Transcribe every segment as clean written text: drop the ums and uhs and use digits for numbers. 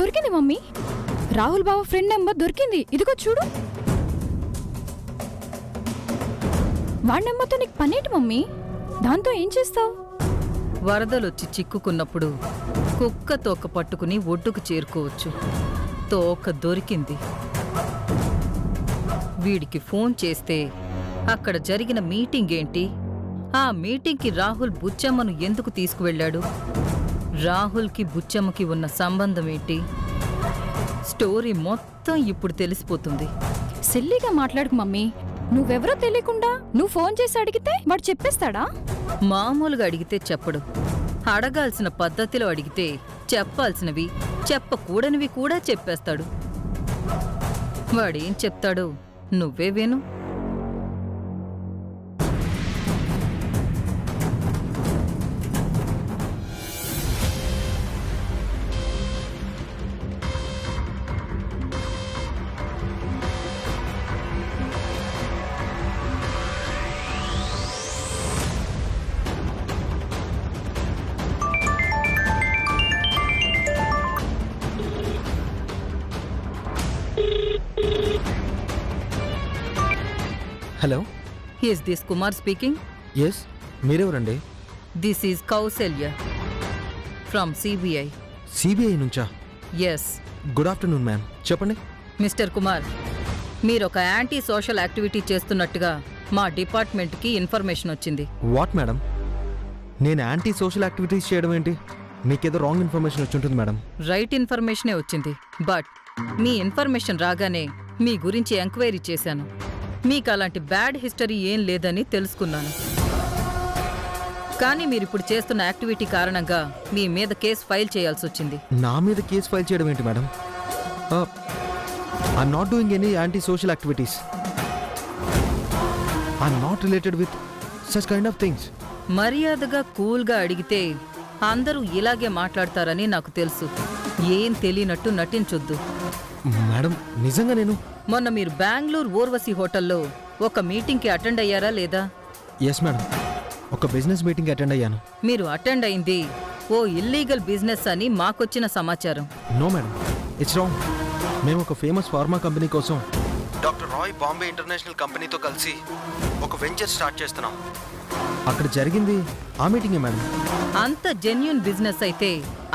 దొరికింది మమ్మీ, రాహుల్ బావ friend number దొరికింది. ఇదిగో చూడు. వాడి నెంబర్తో నీకు పనేంటి మమ్మీ? దాంతో ఏం చేస్తావు? వరదలొచ్చి చిక్కుకున్నప్పుడు కుక్క తోక పట్టుకుని ఒడ్డుకు చేరుకోవచ్చు. తోక దొరికింది. వీడికి ఫోన్ చేస్తే అక్కడ జరిగిన మీటింగ్ ఏంటి, ఆ మీటింగ్కి రాహుల్ బుచ్చమ్మను ఎందుకు తీసుకువెళ్ళాడు, రాహుల్కి బుచ్చమ్మకి ఉన్న సంబంధం ఏంటి, స్టోరీ మొత్తం ఇప్పుడు తెలిసిపోతుంది. సిల్లీగా మాట్లాడుకు మమ్మీ. నువ్వెవరో తెలియకుండా నువ్వు ఫోన్ చేసి అడిగితే వాడు చెప్పేస్తాడా? మామూలుగా అడిగితే చెప్పడు. అడగాల్సిన పద్ధతిలో అడిగితే చెప్పాల్సినవి చెప్పకూడనివి కూడా చెప్పేస్తాడు. వాడేం చెప్తాడో నువ్వే విను. Hello, is this Kumar speaking? Yes, మీరెవరండి? This is Kausalya from CBI. CBI నుంచా? ఎస్. గుడ్ ఆఫ్టర్నూన్ మ్యామ్, చెప్పండి. మిస్టర్ కుమార్, మీరొక యాంటీ సోషల్ యాక్టివిటీ చేస్తున్నట్టుగా మా డిపార్ట్మెంట్కి ఇన్ఫర్మేషన్ వచ్చింది. What madam? నేను యాంటీ సోషల్ యాక్టివిటీస్ చేయడం ఏంటి? మీకేదో రాంగ్ ఇన్ఫర్మేషన్ వచ్చి ఉంటుంది మేడం. రైట్ ఇన్ఫర్మేషనే వచ్చింది. బట్ మీ ఇన్ఫర్మేషన్ రాగానే మీ గురించి ఎంక్వైరీ చేశాను. మీకు అలాంటి బ్యాడ్ హిస్టరీ ఏం లేదని తెలుసుకున్నాను. కానీ మీరిప్పుడు చేస్తున్న యాక్టివిటీ కారణంగా మీ మీద కేసు ఫైల్ చేయాల్సి వచ్చింది. నా మీద కేసు ఫైల్ చేయడం ఏంటి madam? I'm not doing any anti social activities. I'm not related with such kind of things. మర్యాదగా కూల్గా అడిగితే అందరూ ఇలాగే మాట్లాడతారని నాకు తెలుసు. ఏం తెలియనట్టు నటించొద్దు. మేడం, నిజంగా నేను మొన్న మీరు బెంగళూరు ఊర్వశి హోటల్లో ఒక మీటింగ్కి అటెండ్ అయ్యారా లేదా? ఎస్ మేడం, ఒక బిజినెస్ మీటింగ్ అటెండ్ అయ్యాను. మీరు అటెండ్ అయింది ఓ ఇల్లీగల్ బిజినెస్ అని మాకొచ్చిన సమాచారం. No madam, it's wrong. మేము ఒక ఫేమస్ ఫార్మా కంపెనీ కోసం డాక్టర్ రాయ్ బాంబే ఇంటర్నేషనల్ కంపెనీతో కలిసి ఒక వెంచర్ స్టార్ట్ చేస్తున్నాం. అక్కడ జరిగింది ఆ మీటింగే మేడం. అంత జెన్యూన్ బిజినెస్ అయితే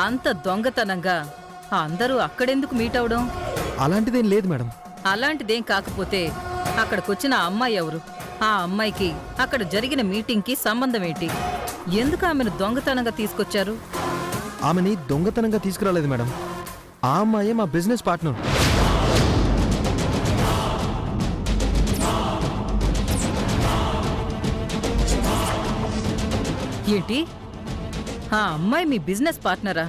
అంత దొంగతనంగా అందరూ అక్కడెందుకు మీట్ అవడం? అలాంటిదేం లేదు మేడం. అలాంటిదేం కాకపోతే అక్కడికొచ్చిన అమ్మాయి ఎవరు? ఆ అమ్మాయికి అక్కడ జరిగిన మీటింగ్కి సంబంధం ఏంటి? ఎందుకు ఆమెను దొంగతనంగా తీసుకొచ్చారు? ఆమెని దొంగతనంగా తీసుకురాలేదు మేడం. ఆ అమ్మాయే మా బిజినెస్ పార్ట్నర్. ఏంటి? ఆ అమ్మాయి మీ బిజినెస్ పార్ట్నరా?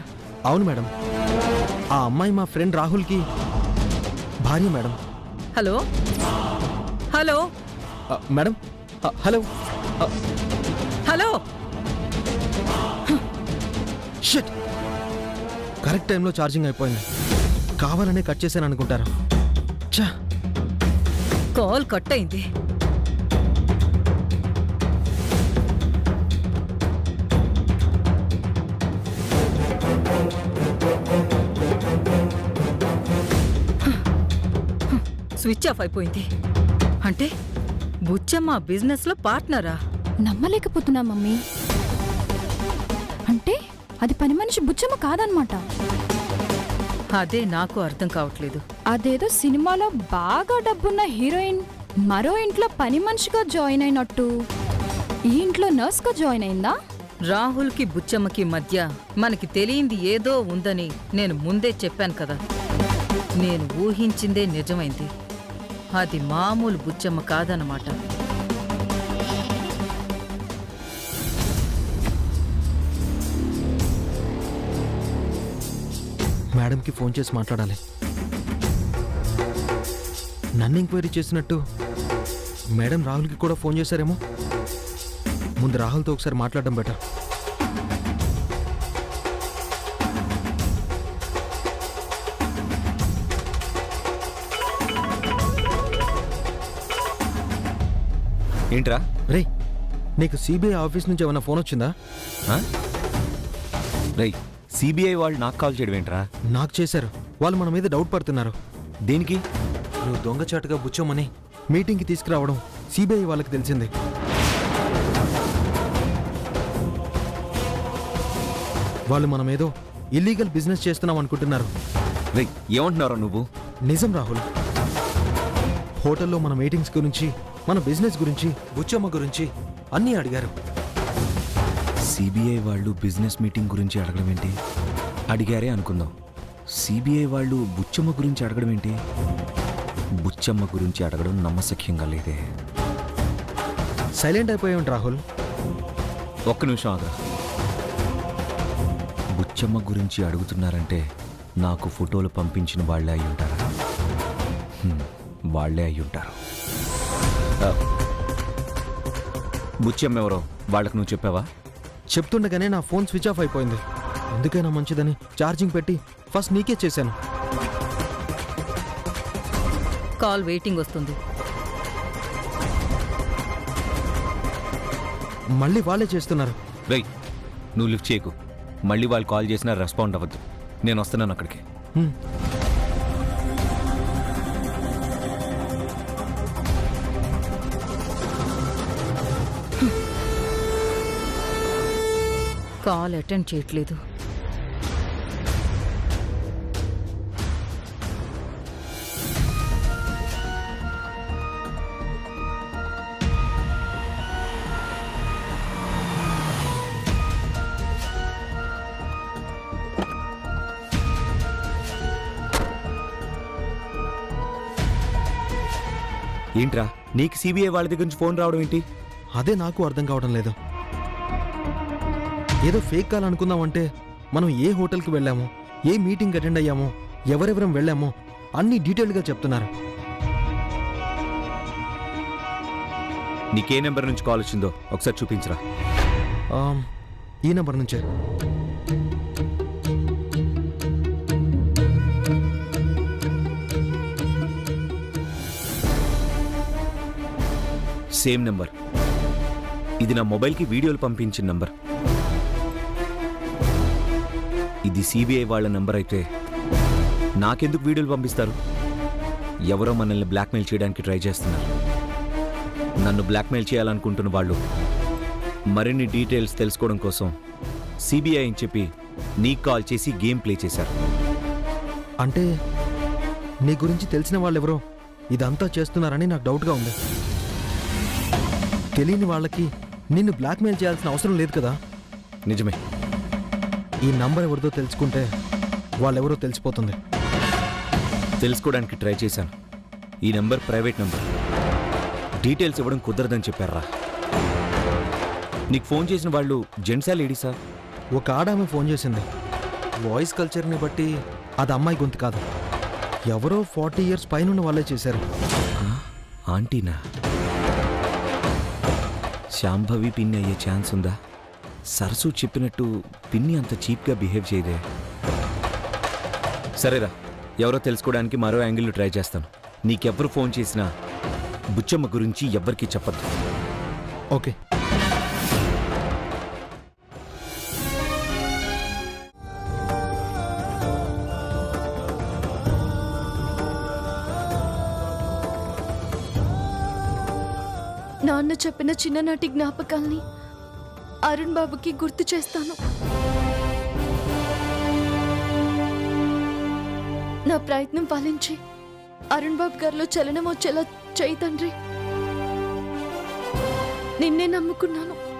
అవును మేడం. ఆ అమ్మాయి మా ఫ్రెండ్ రాహుల్కి భార్య madam. Hello hello madam, hello hello. Shit, correct టైంలో ఛార్జింగ్ అయిపోయింది. కావాలనే కట్ చేశాను అనుకుంటారా? చా, కాల్ కట్ అయింది. స్విచ్ ఆఫ్ అయిపోయింది. అంటే బుచ్చమ్మ బిజినెస్లో పార్ట్నరా? నమ్మలేకపోతున్నా మమ్మీ. అంటే అది పని మనిషి బుచ్చమ్మ కాదనమాట. అదే నాకు అర్థం కావట్లేదు. అదేదో సినిమాలో బాగా డబ్బున్న హీరోయిన్ మరో ఇంట్లో పని మనిషిగా జాయిన్ అయినట్టు ఈ ఇంట్లో నర్స్గా జాయిన్ అయిందా? రాహుల్కి బుచ్చమ్మకి మధ్య మనకి తెలియంది ఏదో ఉందని నేను ముందే చెప్పాను కదా. నేను ఊహించిందే నిజమైంది. అది మామూలు బుచ్చమ్మ కాదన్నమాట. మేడంకి ఫోన్ చేసి మాట్లాడాలి. నన్ను ఎంక్వైరీ చేసినట్టు మేడం రాహుల్కి కూడా ఫోన్ చేశారేమో. ముందు రాహుల్తో ఒకసారి మాట్లాడడం బెటర్. ఏంట్రా రే, నీకు సిబిఐ ఆఫీస్ నుంచి ఏమైనా ఫోన్ వచ్చిందా? రై, సిబిఐ వాళ్ళు నాకు కాల్ చేయడం ఏంట్రా? నాకు చేశారు. వాళ్ళు మన మీద డౌట్ పడుతున్నారు. దేనికి? నువ్వు దొంగచాటుగా బుచ్చమ్మని మీటింగ్కి తీసుకురావడం సిబిఐ వాళ్ళకి తెలిసింది. వాళ్ళు మనమేదో ఇల్లీగల్ బిజినెస్ చేస్తున్నాం అనుకుంటున్నారు. రే, ఏమంటున్నారా నువ్వు? నిజం రాహుల్. హోటల్లో మన మీటింగ్స్ గురించి, మన బిజినెస్ గురించి, బుచ్చమ్మ గురించి అన్నీ అడిగారు. సిబిఐ వాళ్ళు బిజినెస్ మీటింగ్ గురించి అడగడం ఏంటి? అడిగారే అనుకుందాం. సిబిఐ వాళ్ళు బుచ్చమ్మ గురించి అడగడం ఏంటి? బుచ్చమ్మ గురించి అడగడం నమ్మశక్యంగా లేదే. సైలెంట్ అయిపోయాం రాహుల్. ఒక్క నిమిషం ఆగరా. బుచ్చమ్మ గురించి అడుగుతున్నారంటే నాకు ఫోటోలు పంపించిన వాళ్ళే అయి ఉంటారా? వాళ్ళే అయి ఉంటారు. బుచ్చమ్మ ఎవరో వాళ్ళకు నువ్వు చెప్పావా? చెప్తుండగానే నా ఫోన్ స్విచ్ ఆఫ్ అయిపోయింది. ఎందుకైనా మంచిదని ఛార్జింగ్ పెట్టి ఫస్ట్ నీకే చేశాను. కాల్ వెయిటింగ్ వస్తుంది. మళ్ళీ వాళ్ళే చేస్తున్నారు. రేయ్, నువ్వు లిఫ్ట్ చేయకు. మళ్ళీ వాళ్ళు కాల్ చేసినా రెస్పాండ్ అవ్వద్దు. నేను వస్తున్నాను అక్కడికి. హ్మ్. కాల్ అటెండ్ చేయట్లేదు. ఏంట్రా, నీకు సిబిఐ వాళ్ళ దగ్గర నుంచి ఫోన్ రావడం ఏంటి? అదే నాకు అర్థం కావడం లేదు. ఏదో ఫేక్ కాల్ అనుకుందామంటే మనం ఏ హోటల్కి వెళ్ళామో, ఏ మీటింగ్ అటెండ్ అయ్యామో, ఎవరెవరం వెళ్ళామో అన్నీ డీటెయిల్గా చెప్తున్నారు. నీకే నెంబర్ నుంచి కాల్ వచ్చిందో ఒకసారి చూపించరా. ఈ నెంబర్ నుంచే. Same number. ఇది నా మొబైల్కి వీడియోలు పంపించిన నంబర్. ఇది సిబిఐ వాళ్ళ నంబర్ అయితే నాకెందుకు వీడియోలు పంపిస్తారు? ఎవరో మనల్ని బ్లాక్మెయిల్ చేయడానికి ట్రై చేస్తున్నారు. నన్ను బ్లాక్మెయిల్ చేయాలనుకుంటున్న వాళ్ళు మరిన్ని డీటెయిల్స్ తెలుసుకోవడం కోసం సిబిఐ అని చెప్పి నీకు కాల్ చేసి గేమ్ ప్లే చేశారు. అంటే నీ గురించి తెలిసిన వాళ్ళెవరో ఇదంతా చేస్తున్నారని నాకు డౌట్గా ఉంది. తెలియని వాళ్ళకి నిన్ను బ్లాక్మెయిల్ చేయాల్సిన అవసరం లేదు కదా. నిజమే. ఈ నంబర్ ఎవరిదో తెలుసుకుంటే వాళ్ళెవరో తెలిసిపోతుంది. తెలుసుకోవడానికి ట్రై చేశాను. ఈ నెంబర్ ప్రైవేట్ నెంబర్. డీటెయిల్స్ ఇవ్వడం కుదరదని చెప్పారా? నీకు ఫోన్ చేసిన వాళ్ళు జెంట్సా లేడీసా? ఒక ఆడామె ఫోన్ చేసింది. వాయిస్ కల్చర్ని బట్టి అది అమ్మాయి గొంతు కాదు. ఎవరో 40 years పైన వాళ్ళే చేశారు. ఆంటీనా? శాంభవి పిన్ని అయ్యే ఛాన్స్ ఉందా? సరసు చెప్పినట్టు పిన్ని అంత చీప్గా బిహేవ్ చేయదే. సరేరా, ఎవరో తెలుసుకోవడానికి మరో యాంగిల్లో ట్రై చేస్తాను. నీకెవ్వరు ఫోన్ చేసినా బుచ్చమ్మ గురించి ఎవ్వరికీ చెప్పద్దు. ఓకే. నాన్న చెప్పిన చిన్ననాటి జ్ఞాపకాల్ని అరుణ్ బాబుకి గుర్తు చేస్తాను. నా ప్రయత్నం ఫలించి అరుణ్ బాబు గారిలో చలనం వచ్చేలా చేయి తండ్రి. నిన్నే నమ్ముకున్నాను.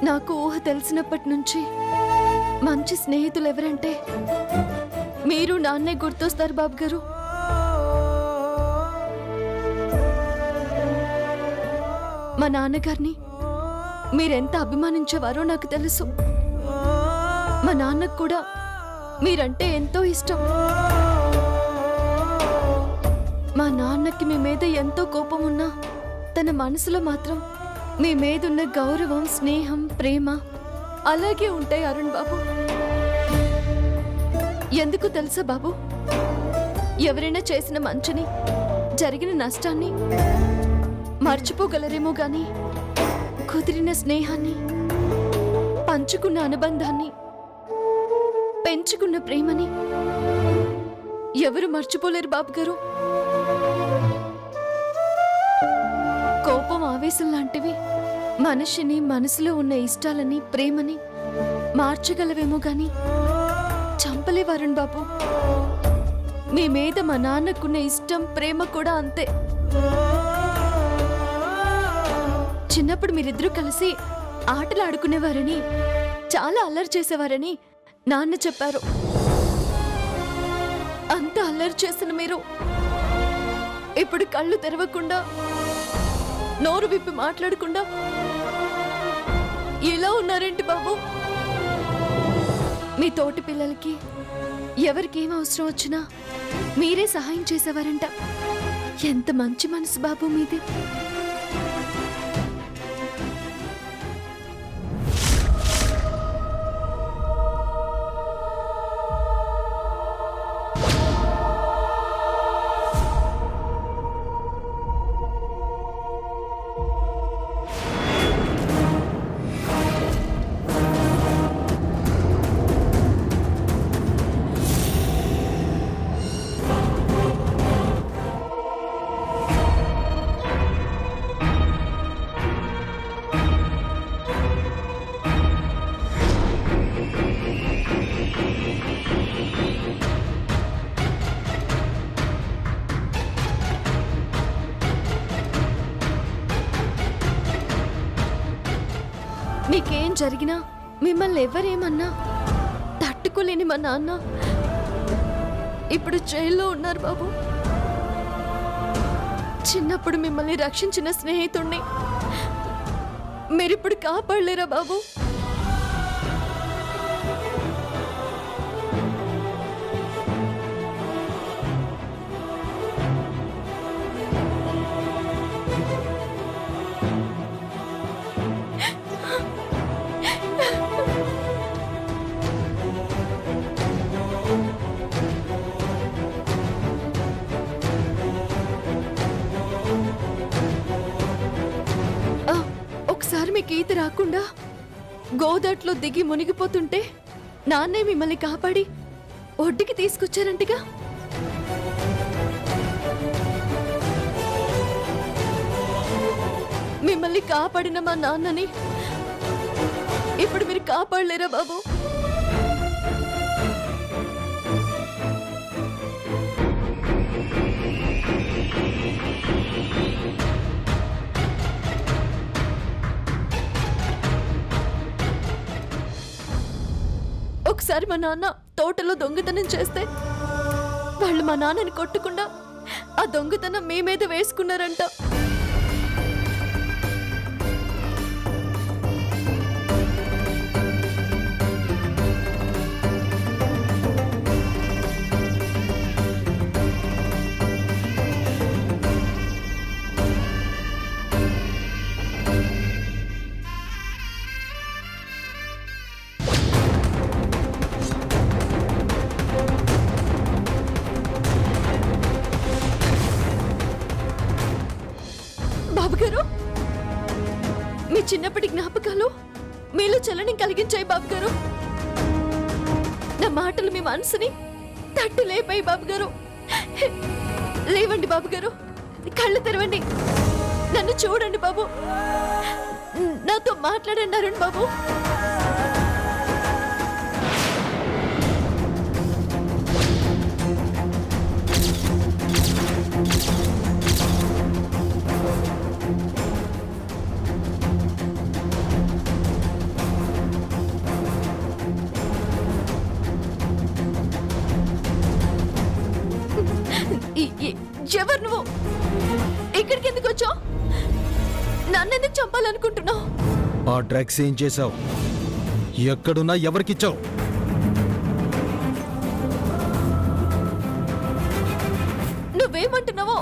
నాకు ఊహ తెలిసినప్పటి నుంచి మంచి స్నేహితులు ఎవరంటే మీరు, నాన్నే గుర్తొస్తారు బాబు గారు. మా నాన్నగారిని మీరెంత అభిమానించేవారో నాకు తెలుసు. మా నాన్నకు కూడా మీరంటే ఎంతో ఇష్టం. మా నాన్నకి మీ మీద ఎంతో కోపం ఉన్నా తన మనసులో మాత్రం మీ మీదున్న గౌరవం, స్నేహం, ప్రేమ అలాగే ఉంటాయి అరుణ్ బాబు. ఎందుకు తెలుసా బాబు? ఎవరైనా చేసిన మంచిని, జరిగిన నష్టాన్ని మర్చిపోగలరేమో గాని కుదిరిన స్నేహాన్ని, పంచుకున్న అనుబంధాన్ని, పెంచుకున్న ప్రేమని ఎవరు మర్చిపోలేరు బాబు గారు. కోపం, ఆవేశం లాంటివి మనిషిని, మనసులో ఉన్న ఇష్టాలని, ప్రేమని మార్చగలవేమో గాని చంపలే వరుణ్ బాబు. మీ మీద మా నాన్నకున్న ఇష్టం, ప్రేమ కూడా అంతే. చిన్నప్పుడు మీరిద్దరూ కలిసి ఆటలు ఆడుకునేవారని, చాలా అల్లరి చేసేవారని నాన్న చెప్పారు. అంత అల్లరి చేసిన మీరు ఇప్పుడు కళ్ళు తెరవకుండా, నోరు విప్పి మాట్లాడకుండా ఎలా ఉన్నారేంటి బాబు? మీ తోటి పిల్లలకి ఎవరికి ఏం అవసరం వచ్చినా మీరే సహాయం చేసేవారంట. ఎంత మంచి మనసు బాబు మీది. మీకేం జరిగినా, మిమ్మల్ని ఎవరేమన్నా తట్టుకోలేని మా నాన్న ఇప్పుడు జైల్లో ఉన్నారు బాబు. చిన్నప్పుడు మిమ్మల్ని రక్షించిన స్నేహితుణ్ణి మీరిప్పుడు కాపాడలేరా బాబు? ఒకసారి మీకు ఈత రాకుండా గోదాట్లో దిగి మునిగిపోతుంటే నాన్నే మిమ్మల్ని కాపాడి ఒడ్డుకి తీసుకొచ్చారంటగా. మిమ్మల్ని కాపాడిన మా నాన్నని ఇప్పుడు మీరు కాపాడలేరా బాబు? ఒకసారి మా నాన్న తోటలో దొంగతనం చేస్తే వాళ్ళు మా నాన్నని కొట్టకుండా ఆ దొంగతనం మీ మీద వేసుకున్నారంట. బాబుగారు, మీ చిన్నప్పటి జ్ఞాపకాలు మీలో చలనం కలిగించాయి బాబుగారు. నా మాటలు మీ మనసుని తట్టి లేపాయి బాబుగారు. లేవండి బాబుగారు, కళ్ళు తెరవండి, నన్ను చూడండి బాబు, నాతో మాట్లాడండి అరుణ్ బాబు. ఎవరు నువ్వు? ఇక్కడికి ఎందుకు వచ్చావు? నన్నెందుకు చంపాలనుకుంటున్నావు? ఆ డ్రగ్స్ ఏం చేసావు? ఎక్కడున్నా ఎవరికిచ్చావు? నువ్వేమంటున్నావో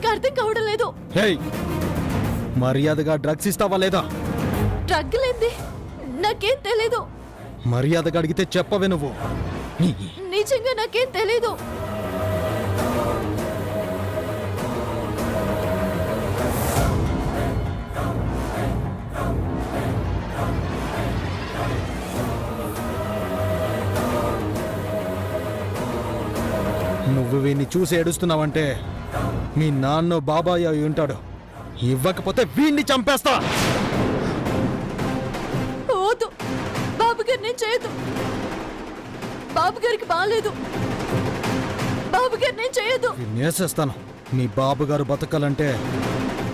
నాకు అర్థం కావడం లేదు. హేయ్, మర్యాదగా డ్రగ్స్ ఇస్తావా లేదా? డ్రగ్ లేంది నాకేం తెలీదు. మర్యాదగా అడిగితే చెప్పవే నువ్వు. నిజంగా నాకేం తెలీదు. నువ్వు వీడిని చూసి ఏడుస్తున్నావంటే మీ నాన్న బాబాయ్ అయి ఉంటాడు. ఇవ్వకపోతే వీడిని చంపేస్తా. వద్దు బాబు గారు, నేను చేయదు. బాబు గారికి బాగాలేదు. బాబు గారు నేను చేయదు. నేసేస్తాను. మీ బాబు గారు బతకాలంటే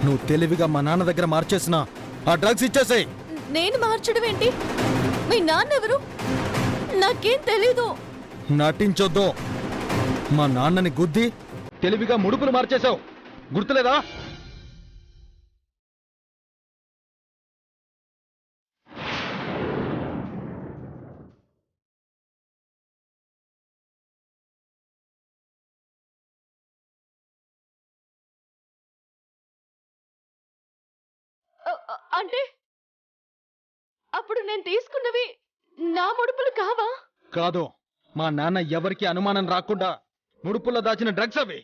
నువ్వు తెలివిగా మా నాన్న దగ్గర మార్చేసిన ఆ డ్రగ్స్ ఇచ్చేసేయ్. నేను మార్చడం ఏంటి? మీ నాన్న ఎవరు? నాకేం తెలీదు. నటించొద్దు. మా నాన్నని గుద్ది తెలివిగా ముడుపులు మార్చేశావు, గుర్తులేదా? అంటే అప్పుడు నేను తీసుకున్నవి నా ముడుపులు కావా? కాదు, మా నాన్న ఎవరికి అనుమానం రాకుండా ముడుపుల్లో దాచిన డ్రగ్స్ అవి.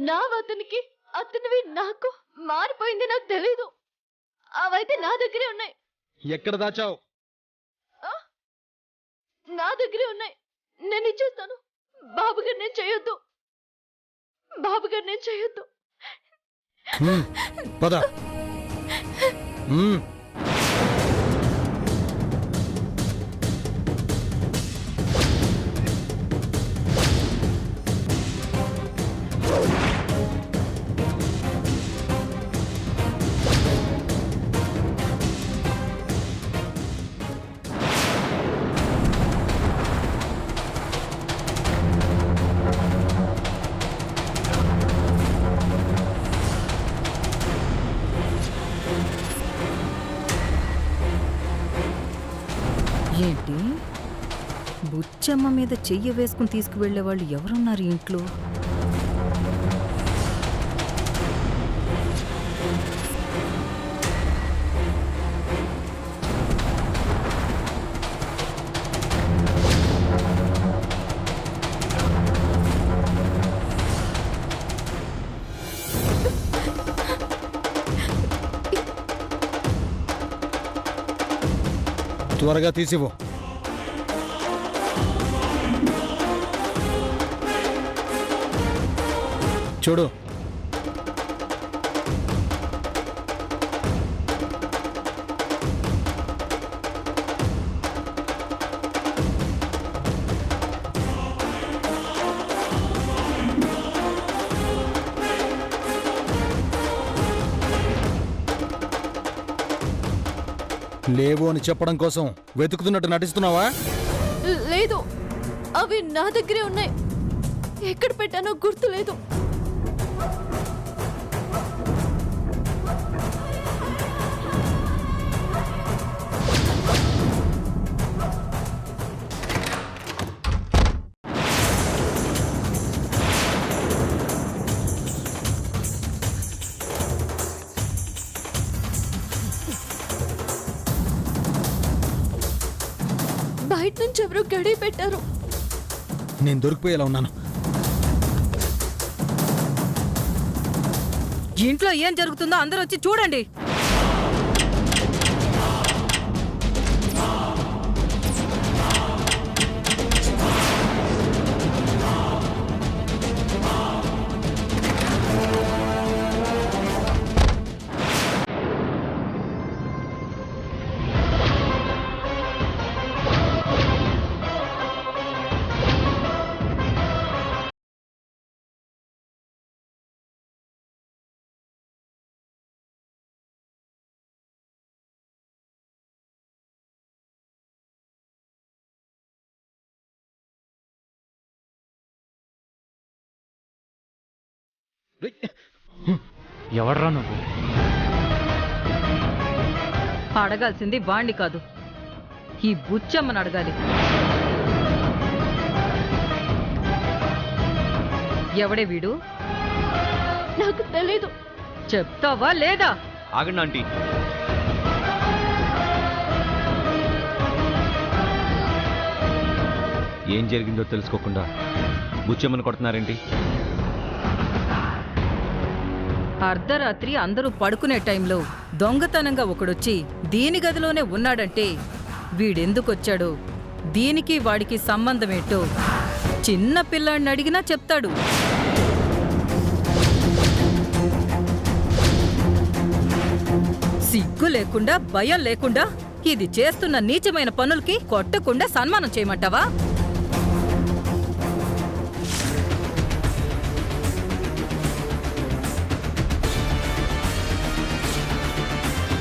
నా అతనికి అతనివి నాకు మారిపోయింది. నాకు తెలీదు. అవైతే నా దగ్గరే ఉన్నాయి. ఎక్కడ దాచావు? నా దగ్గరే ఉన్నాయి. నేను ఇచ్చేస్తాను. బాబు గారు నేను చేయొద్దు. బాబు గారు నేను చేయొద్దు. పద. ఏంటి, బుచ్చమ్మ మీద చెయ్యి వేసుకుని తీసుకువెళ్లే వాళ్ళు ఎవరున్నారు ఈ ఇంట్లో? త్వరగా తీసివ్వు. చూడు, లేవు అని చెప్పడం కోసం వెతుకుతున్నట్టు నటిస్తున్నావా? లేదు, అవి నా దగ్గరే ఉన్నాయి. ఎక్కడ పెట్టానో గుర్తులేదు. బయట నుంచి ఎవరో గడి పెట్టారు. నేను దొరికిపోయేలా ఉన్నాను. ఇంట్లో ఏం జరుగుతుందో అందరూ వచ్చి చూడండి. ఎవర్రా నువ్వు? అడగాల్సింది వాణ్ణి కాదు, ఈ బుచ్చమ్మని అడగాలి. ఎవడే వీడు? నాకు తెలీదు. చెప్తావా లేదా? ఆగండి ఆంటీ. ఏం జరిగిందో తెలుసుకోకుండా బుచ్చమ్మని కొడుతున్నారేంటి? అర్ధరాత్రి అందరూ పడుకునే టైంలో దొంగతనంగా ఒకడొచ్చి దీని గదిలోనే ఉన్నాడంటే వీడెందుకొచ్చాడో, దీనికి వాడికి సంబంధమేంటో చిన్న పిల్లాడిని అడిగినా చెప్తాడు. సిగ్గు లేకుండా, భయం లేకుండా ఇది చేస్తున్న నీచమైన పనులకి కొట్టకుండా సన్మానం చేయమంటావా?